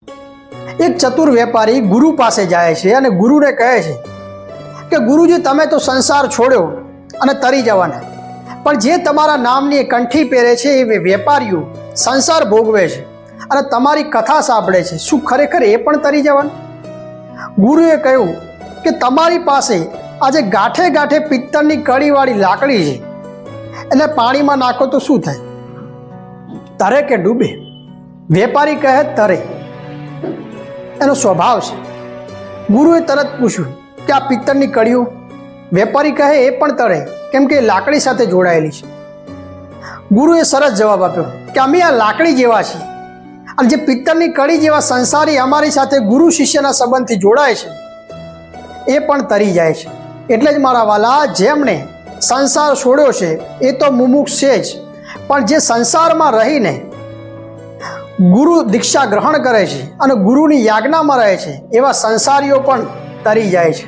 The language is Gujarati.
એક ચતુર વેપારી ગુરુ પાસે જાય છે અને ગુરુને કહે છે કે ગુરુજી, તમે તો સંસાર છોડ્યો અને તરી જવાના, પણ જે તમારા નામની કંઠી પહેરે છે એ વેપારીઓ સંસાર ભોગવે છે અને તમારી કથા સાંભળે છે, શું ખરેખર એ પણ તરી જવાના? ગુરુએ કહ્યું કે તમારી પાસે આજે ગાંઠે ગાંઠે પિત્તળની કડીવાળી લાકડી છે, એટલે પાણીમાં નાખો તો શું થાય? તરે કે ડૂબે? વેપારી કહે તરે, એનો સ્વભાવ છે. ગુરુએ તરત પૂછ્યું કે આ પિત્તળની કડીઓ? વેપારી કહે એ પણ તરે, કેમ કે લાકડી સાથે જોડાયેલી છે. ગુરુએ સરસ જવાબ આપ્યો કે અમે આ લાકડી જેવા છીએ, અને જે પિત્તળની કડી જેવા સંસારી અમારી સાથે ગુરુ શિષ્યના સંબંધથી જોડાય છે એ પણ તરી જાય છે. એટલે જ મારા વાલા, જેમણે સંસાર છોડ્યો છે એ તો મુમુક્ષ છે જ, પણ જે સંસારમાં રહીને ગુરુ દીક્ષા ગ્રહણ કરે છે અને ગુરુની યાજ્ઞામાં રહે છે એવા સંસારીઓ પણ તરી જાય છે.